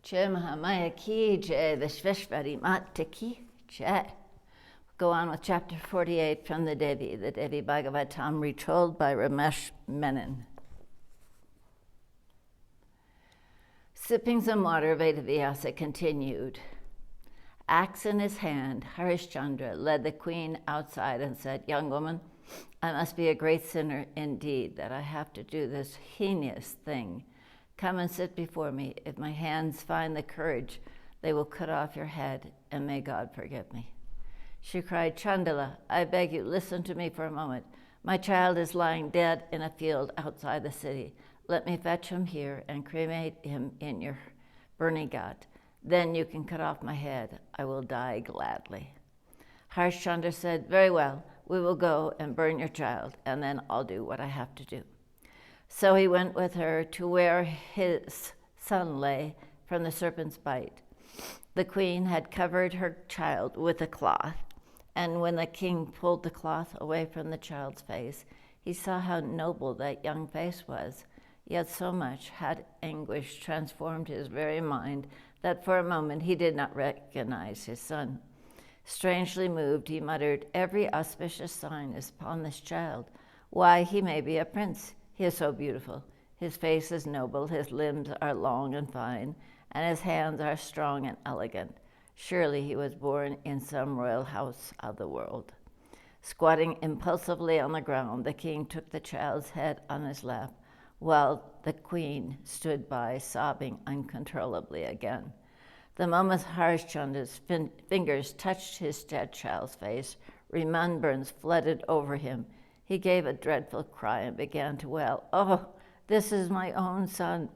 Jai Mahamaya ki jai, Vishveshvari Mata ki jai. Go on with chapter 48 from the Devi Bhagavatam, retold by Ramesh, Menon. Sipping some water, Vedavyasa continued. Axe in his hand, Harishchandra led the queen outside and said, "Young woman, I must be a great sinner indeed that I have to do this heinous thing. Come and sit before me. If my hands find the courage, they will cut off your head, and may God forgive me." She cried, "Chandala, I beg you, listen to me for a moment. My child is lying dead in a field outside the city. Let me fetch him here and cremate him in your burning ghat. Then you can cut off my head. I will die gladly." Harishchandra said, "Very well, we will go and burn your child, and then I'll do what I have to do." So he went with her to where his son lay from the serpent's bite. The queen had covered her child with a cloth, and when the king pulled the cloth away from the child's face, he saw how noble that young face was. Yet so much had anguish transformed his very mind that for a moment he did not recognize his son. Strangely moved, he muttered, "Every auspicious sign is upon this child. Why, he may be a prince. He is so beautiful. His face is noble, his limbs are long and fine, and his hands are strong and elegant. Surely he was born in some royal house of the world." Squatting impulsively on the ground, the king took the child's head on his lap, while the queen stood by, sobbing uncontrollably again. The moment Harishchandra's fingers touched his dead child's face, remembrance flooded over him. He gave a dreadful cry and began to wail, "Oh, this is my own son,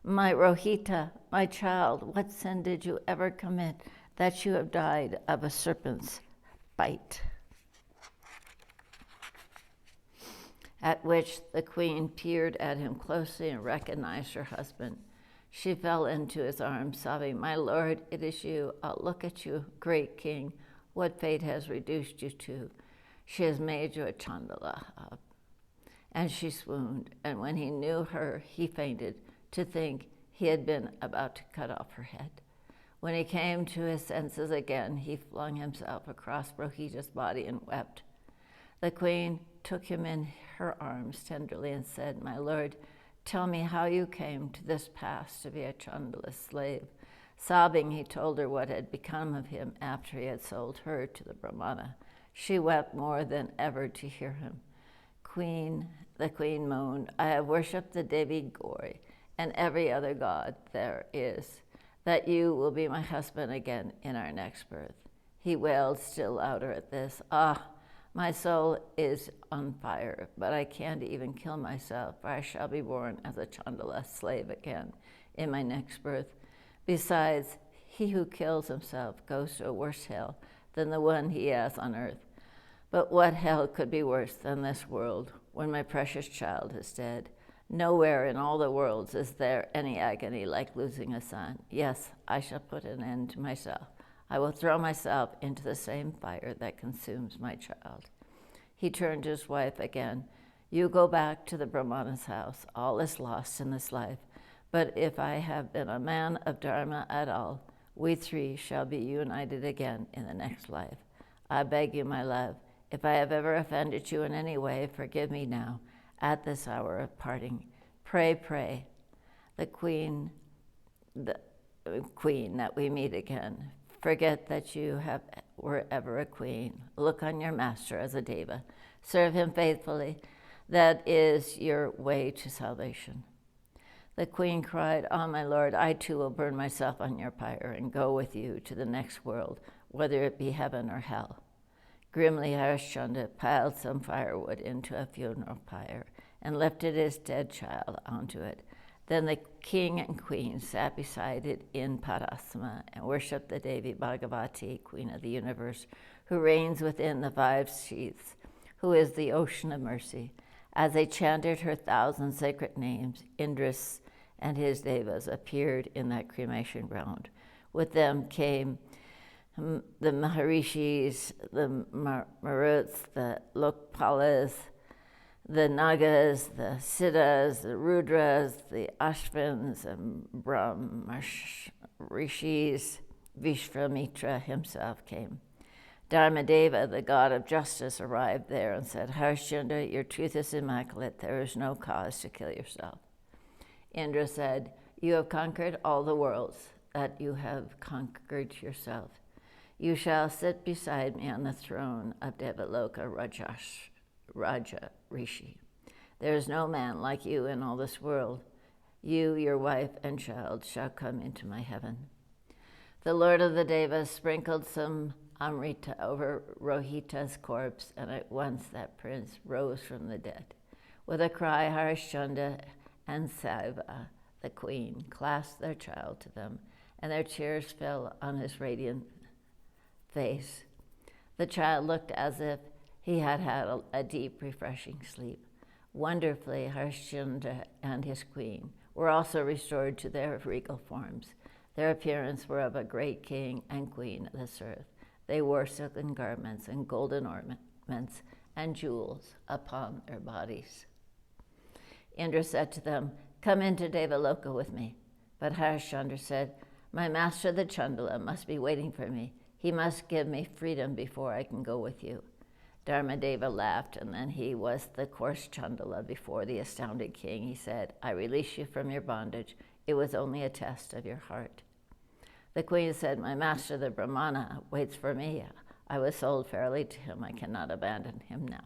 my Rohita, my child. What sin did you ever commit that you have died of a serpent's bite?" At which the queen peered at him closely and recognized her husband. She fell into his arms, sobbing, "My lord, it is you. Oh, look at you, great king. What fate has reduced you to? She has made you a Chandala." And she swooned, and when he knew her, he fainted to think he had been about to cut off her head. When he came to his senses again, he flung himself across Rohita's body and wept. The queen took him in her arms tenderly and said, "My lord, tell me how you came to this pass to be a Chandala's slave." Sobbing, he told her what had become of him after he had sold her to the Brahmana. She wept more than ever to hear him. The queen moaned, "I have worshipped the Devi Gauri and every other god there is, that you will be my husband again in our next birth." He wailed still louder at this. "Ah, my soul is on fire, but I can't even kill myself, for I shall be born as a Chandala slave again in my next birth. Besides, he who kills himself goes to a worse hell than the one he has on earth. But what hell could be worse than this world when my precious child is dead? Nowhere in all the worlds is there any agony like losing a son. Yes, I shall put an end to myself. I will throw myself into the same fire that consumes my child." He turned to his wife again. "You go back to the Brahmana's house. All is lost in this life. But if I have been a man of dharma at all, we three shall be united again in the next life. I beg you, my love, if I have ever offended you in any way, forgive me now, at this hour of parting. Pray, the queen that we meet again. Forget that you were ever a queen. Look on your master as a deva. Serve him faithfully. That is your way to salvation." The queen cried, "Oh, my lord, I too will burn myself on your pyre and go with you to the next world, whether it be heaven or hell." Grimly, Harishchandra piled some firewood into a funeral pyre and lifted his dead child onto it. Then the king and queen sat beside it in Padasana and worshipped the Devi Bhagavati, Queen of the universe, who reigns within the five sheaths, who is the ocean of mercy. As they chanted her 1,000 sacred names, Indras and his devas appeared in that cremation ground. With them came the Maharishis, the Maruts, the Lokpalas, the Nagas, the Siddhas, the Rudras, the Ashvins, and rishis, Vishvamitra himself came. Dharmadeva, the god of justice, arrived there and said, Harishchandra, your truth is immaculate. There is no cause to kill yourself. Indra said, you have conquered all the worlds, that you have conquered yourself. You shall sit beside me on the throne of Devaloka Raja Rishi. There is no man like you in all this world. You, your wife, and child shall come into my heaven. The Lord of the Devas sprinkled some Amrita over Rohita's corpse, and at once that prince rose from the dead. With a cry, Harishchandra and Saiva, the queen, clasped their child to them, and their tears fell on his radiant face. The child looked as if he had had a deep, refreshing sleep. Wonderfully, Harishchandra and his queen were also restored to their regal forms. Their appearance were of a great king and queen of this earth. They wore silken garments and golden ornaments and jewels upon their bodies. Indra said to them, come into Devaloka with me. But Harishchandra said, my master the Chandala must be waiting for me. He must give me freedom before I can go with you. Dharmadeva laughed, and then he was the coarse Chandala before the astounded king. He said, I release you from your bondage. It was only a test of your heart. The queen said, my master the Brahmana waits for me. I was sold fairly to him. I cannot abandon him now.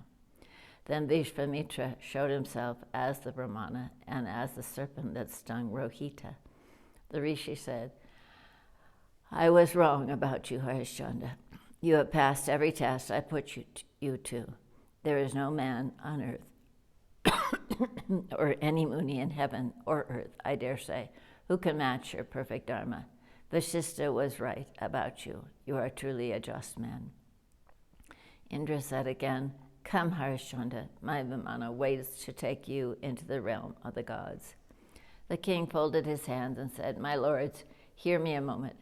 Then Vishvamitra showed himself as the Brahmana and as the serpent that stung Rohita. The rishi said, I was wrong about you, Harishchandra. You have passed every test I put you to. There is no man on earth or any Muni in heaven or earth, I dare say, who can match your perfect dharma. Vasistha was right about you. You are truly a just man. Indra said again, come, Harishchandra, my Vimana waits to take you into the realm of the gods. The king folded his hands and said, my lords, hear me a moment.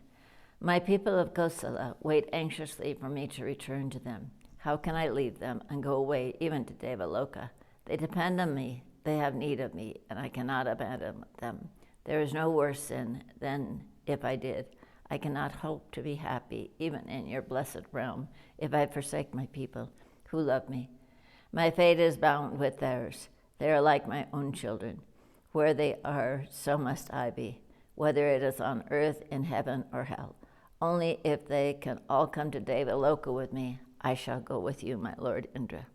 My people of Kosala wait anxiously for me to return to them. How can I leave them and go away even to Devaloka? They depend on me, they have need of me, and I cannot abandon them. There is no worse sin than if I did. I cannot hope to be happy even in your blessed realm if I forsake my people who love me. My fate is bound with theirs. They are like my own children. Where they are, so must I be, whether it is on earth, in heaven, or hell. Only if they can all come to Devaloka with me, I shall go with you, my lord Indra.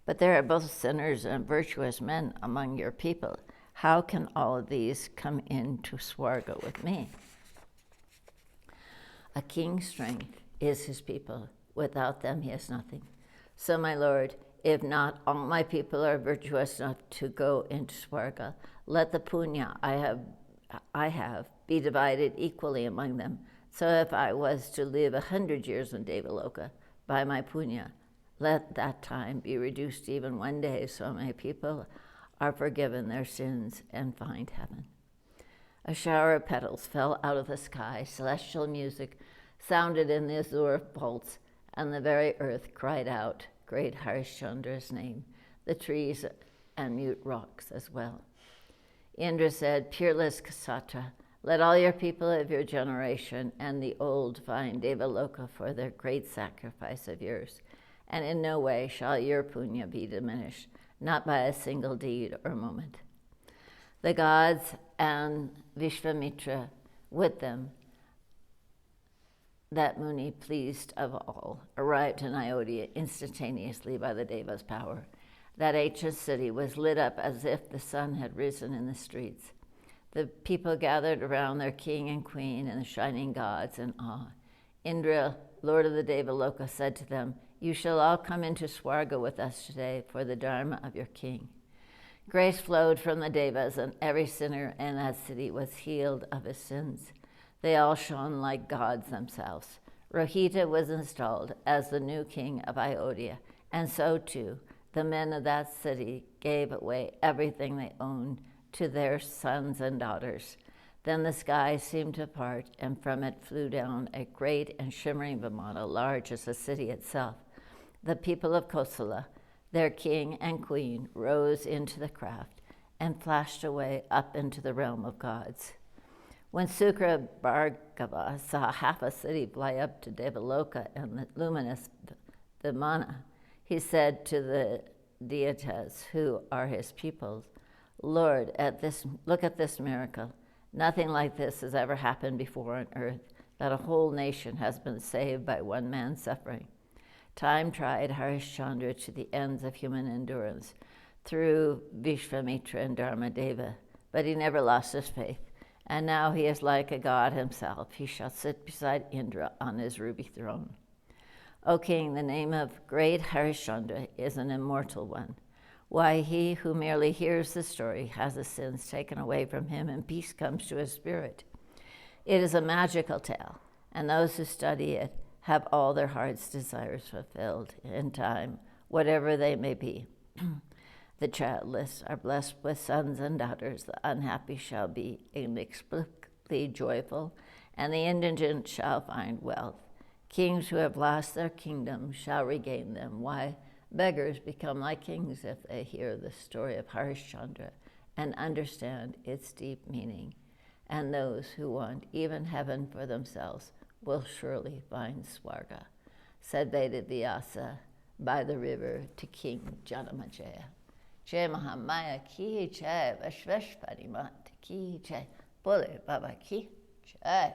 But there are both sinners and virtuous men among your people. How can all of these come into Swarga with me? A king's strength is his people. Without them, he has nothing. So, my lord, if not all my people are virtuous enough to go into Swarga, let the punya I have be divided equally among them. So if I was to live 100 years in Devaloka by my punya, let that time be reduced to even 1 day, so my people are forgiven their sins and find heaven. A shower of petals fell out of the sky. Celestial music sounded in the azure vaults, and the very earth cried out great Harishchandra's name, the trees and mute rocks as well. Indra said, peerless Ksatra, let all your people of your generation and the old find Devaloka for their great sacrifice of yours, and in no way shall your punya be diminished, not by a single deed or moment. The gods and Vishvamitra with them, that Muni pleased of all, arrived in Ayodhya instantaneously by the Deva's power. That ancient city was lit up as if the sun had risen in the streets. The people gathered around their king and queen and the shining gods in awe. Indra, lord of the Devaloka, said to them, you shall all come into Swarga with us today for the dharma of your king. Grace flowed from the Devas, and every sinner in that city was healed of his sins. They all shone like gods themselves. Rohita was installed as the new king of Ayodhya, and so too the men of that city gave away everything they owned to their sons and daughters. Then the sky seemed to part, and from it flew down a great and shimmering Vimana, large as the city itself. The people of Kosala, their king and queen, rose into the craft and flashed away up into the realm of gods. When Sukra Bhargava saw half a city fly up to Devaloka and the luminous Vimana, he said to the deitas who are his pupils, Lord, look at this miracle. Nothing like this has ever happened before on earth, that a whole nation has been saved by one man's suffering. Time tried Harishchandra to the ends of human endurance through Vishvamitra and Dharmadeva, but he never lost his faith. And now he is like a god himself. He shall sit beside Indra on his ruby throne. O king, the name of great Harishchandra is an immortal one. Why, he who merely hears the story has his sins taken away from him and peace comes to his spirit. It is a magical tale, and those who study it have all their heart's desires fulfilled in time, whatever they may be. The childless are blessed with sons and daughters, the unhappy shall be inexplicably joyful, and the indigent shall find wealth. Kings who have lost their kingdoms shall regain them. Why, beggars become like kings if they hear the story of Harishchandra and understand its deep meaning. And those who want even heaven for themselves will surely find Swarga, said Vedavyasa by the river to King Janamajaya. Jai Mahamaya ki jai, Vashveshparimat ki jai, Bole Baba ki jai.